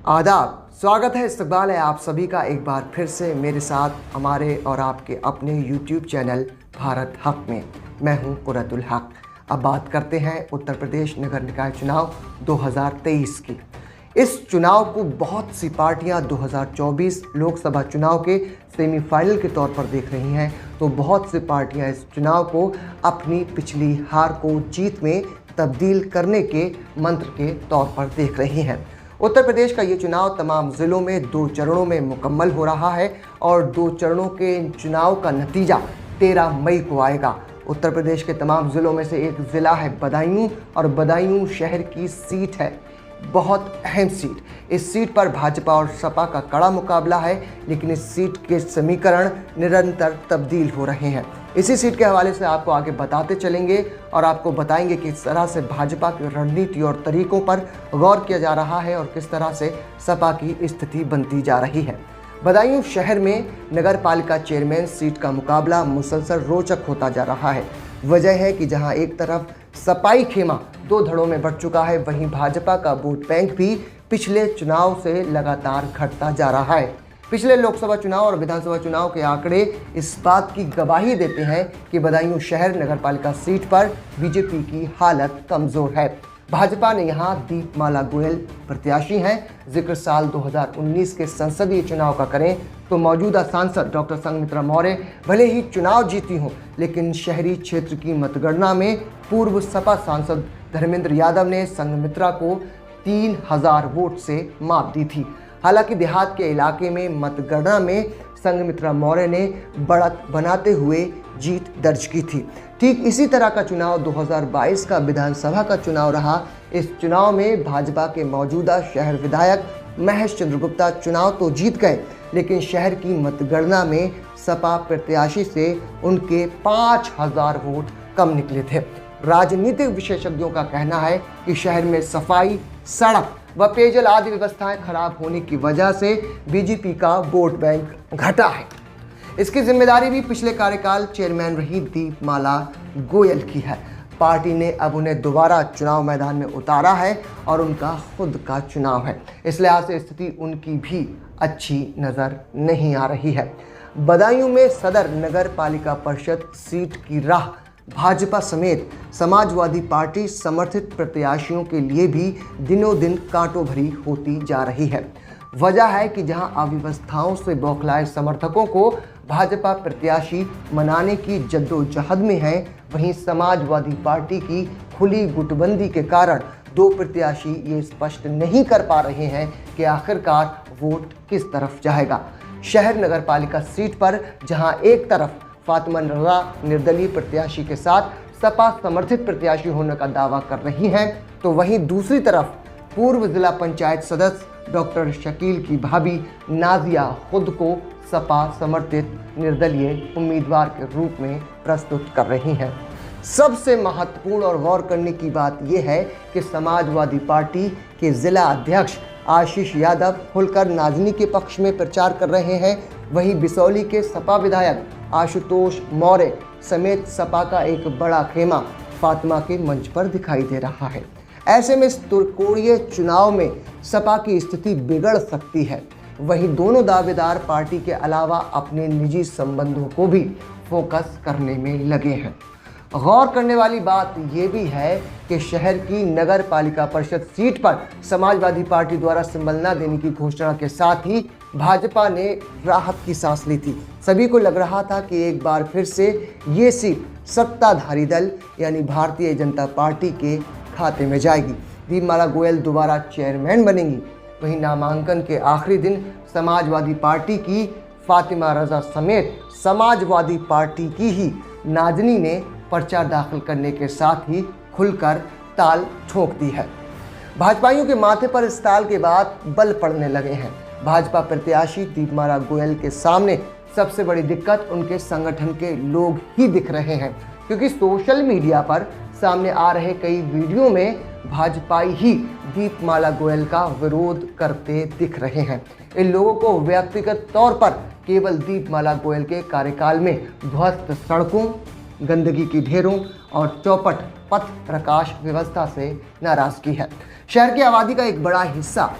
आदाब, स्वागत है, इस्तकबाल है आप सभी का एक बार फिर से मेरे साथ हमारे और आपके अपने YouTube चैनल भारत हक में। मैं हूं कुरतुल हक। अब बात करते हैं उत्तर प्रदेश नगर निकाय चुनाव 2023 की। इस चुनाव को बहुत सी पार्टियां 2024 लोकसभा चुनाव के सेमीफाइनल के तौर पर देख रही हैं, तो बहुत सी पार्टियां इस चुनाव को अपनी पिछली हार को जीत में तब्दील करने के मंत्र के तौर पर देख रही हैं। उत्तर प्रदेश का ये चुनाव तमाम ज़िलों में 2 चरणों में मुकम्मल हो रहा है और 2 चरणों के चुनाव का नतीजा 13 मई को आएगा। उत्तर प्रदेश के तमाम ज़िलों में से एक ज़िला है बदायूं, और बदायूं शहर की सीट है, बहुत अहम सीट। इस सीट पर भाजपा और सपा का कड़ा मुकाबला है, लेकिन इस सीट के समीकरण निरंतर तब्दील हो रहे हैं। इसी सीट के हवाले से आपको आगे बताते चलेंगे और आपको बताएंगे कि किस तरह से भाजपा की रणनीति और तरीकों पर गौर किया जा रहा है और किस तरह से सपा की स्थिति बनती जा रही है। बदायूं शहर में नगर पालिका चेयरमैन सीट का मुकाबला मुसलसल रोचक होता जा रहा है। वजह है कि जहां एक तरफ सपाई खेमा 2 धड़ों में बढ़ चुका है, वहीं भाजपा का वोट बैंक भी पिछले चुनाव से लगातार घटता जा रहा है। पिछले लोकसभा चुनाव और विधानसभा चुनाव के आंकड़े इस बात की गवाही देते हैं कि बदायूं शहर नगरपालिका सीट पर बीजेपी की हालत कमज़ोर है। भाजपा ने यहां दीपमाला गोयल प्रत्याशी हैं। जिक्र साल 2019 के संसदीय चुनाव का करें तो मौजूदा सांसद डॉक्टर संघमित्रा मौर्य भले ही चुनाव जीती हों, लेकिन शहरी क्षेत्र की मतगणना में पूर्व सपा सांसद धर्मेंद्र यादव ने संघमित्रा को 3000 वोट से मात दी थी। हालांकि देहात के इलाके में मतगणना में संघमित्रा मौर्य ने बढ़त बनाते हुए जीत दर्ज की थी। ठीक इसी तरह का चुनाव 2022 का विधानसभा का चुनाव रहा। इस चुनाव में भाजपा के मौजूदा शहर विधायक महेश चंद्रगुप्ता चुनाव तो जीत गए, लेकिन शहर की मतगणना में सपा प्रत्याशी से उनके 5000 वोट कम निकले थे। राजनीतिक विशेषज्ञों का कहना है कि शहर में सफाई, सड़क व पेयजल आदि व्यवस्थाएं खराब होने की वजह से बीजेपी का वोट बैंक घटा है। इसकी जिम्मेदारी भी पिछले कार्यकाल चेयरमैन रही दीपमाला गोयल की है। पार्टी ने अब उन्हें दोबारा चुनाव मैदान में उतारा है और उनका खुद का चुनाव है, इस लिहाज से स्थिति उनकी भी अच्छी नज़र नहीं आ रही है। बदायूं में सदर नगर पालिका परिषद सीट की राह भाजपा समेत समाजवादी पार्टी समर्थित प्रत्याशियों के लिए भी दिनों दिन कांटों भरी होती जा रही है। वजह है कि जहां अव्यवस्थाओं से बौखलाए समर्थकों को भाजपा प्रत्याशी मनाने की जद्दोजहद में है, वहीं समाजवादी पार्टी की खुली गुटबंदी के कारण 2 प्रत्याशी ये स्पष्ट नहीं कर पा रहे हैं कि आखिरकार वोट किस तरफ जाएगा। शहर नगर पालिका सीट पर जहां एक तरफ फातिमा रज़ा निर्दलीय प्रत्याशी के साथ सपा समर्थित प्रत्याशी होने का दावा कर रही हैं, तो वहीं दूसरी तरफ पूर्व जिला पंचायत सदस्य डॉक्टर शकील की भाभी नाजिया खुद को सपा समर्थित निर्दलीय उम्मीदवार के रूप में प्रस्तुत कर रही हैं। सबसे महत्वपूर्ण और गौर करने की बात यह है कि समाजवादी पार्टी के जिला अध्यक्ष आशीष यादव खुलकर नाज़नी के पक्ष में प्रचार कर रहे हैं, वहीं बिसौली के सपा विधायक आशुतोष मौर्य समेत सपा का एक बड़ा खेमा फातिमा के मंच पर दिखाई दे रहा है। ऐसे में इस त्रिकोणीय चुनाव में सपा की स्थिति बिगड़ सकती है। वहीं दोनों दावेदार पार्टी के अलावा अपने निजी संबंधों को भी फोकस करने में लगे हैं। गौर करने वाली बात यह भी है कि शहर की नगर पालिका परिषद सीट पर समाजवादी पार्टी द्वारा सिंबल न देने की घोषणा के साथ ही भाजपा ने राहत की सांस ली थी। सभी को लग रहा था कि एक बार फिर से ये सीट सत्ताधारी दल यानी भारतीय जनता पार्टी के खाते में जाएगी। दीपमाला गोयल दोबारा चेयरमैन बनेंगी। वहीं नामांकन के आखिरी दिन समाजवादी पार्टी की फातिमा रज़ा समेत समाजवादी पार्टी की ही नाज़नी ने पर्चा दाखिल करने के साथ ही खुलकर ताल ठोक दी है। भाजपाइयों के माथे पर इस ताल के बाद बल पड़ने लगे हैं। भाजपा प्रत्याशी दीपमाला गोयल के सामने सबसे बड़ी दिक्कत उनके संगठन के लोग ही दिख रहे हैं, क्योंकि सोशल मीडिया पर सामने आ रहे कई वीडियो में भाजपाई ही दीपमाला गोयल का विरोध करते दिख रहे हैं। इन लोगों को व्यक्तिगत तौर पर केवल दीपमाला गोयल के कार्यकाल में ध्वस्त सड़कों, गंदगी की ढेरों और चौपट पथ प्रकाश व्यवस्था से नाराजगी है। शहर की आबादी का एक बड़ा हिस्सा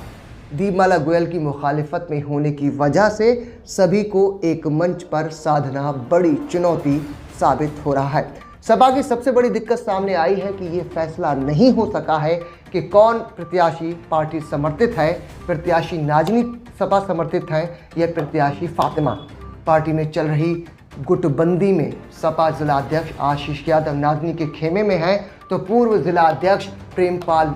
दीपमाला गोयल की मुखालिफत में होने की वजह से सभी को एक मंच पर साधना बड़ी चुनौती साबित हो रहा है। सपा की सबसे बड़ी दिक्कत सामने आई है कि ये फैसला नहीं हो सका है कि कौन प्रत्याशी पार्टी समर्थित है, प्रत्याशी नाजनी सपा समर्थित है या प्रत्याशी फातिमा। पार्टी में चल रही गुटबंदी में सपा जिला अध्यक्ष आशीष यादव नाजनी के खेमे में है, तो पूर्व जिला अध्यक्ष प्रेमपाल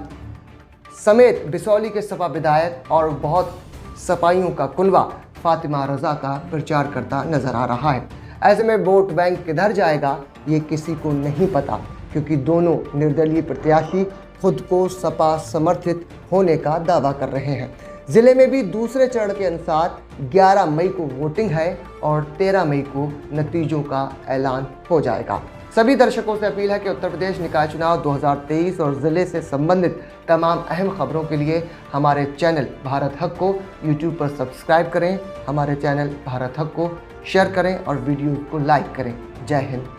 समेत बिसौली के सपा विधायक और बहुत सपाइयों का कुनवा फातिमा रजा का प्रचार करता नजर आ रहा है। ऐसे में वोट बैंक किधर जाएगा ये किसी को नहीं पता, क्योंकि दोनों निर्दलीय प्रत्याशी खुद को सपा समर्थित होने का दावा कर रहे हैं। जिले में भी दूसरे चरण के अनुसार 11 मई को वोटिंग है और 13 मई को नतीजों का ऐलान हो जाएगा। सभी दर्शकों से अपील है कि उत्तर प्रदेश निकाय चुनाव 2023 और ज़िले से संबंधित तमाम अहम खबरों के लिए हमारे चैनल भारत हक को यूट्यूब पर सब्सक्राइब करें, हमारे चैनल भारत हक को शेयर करें और वीडियो को लाइक करें। जय हिंद।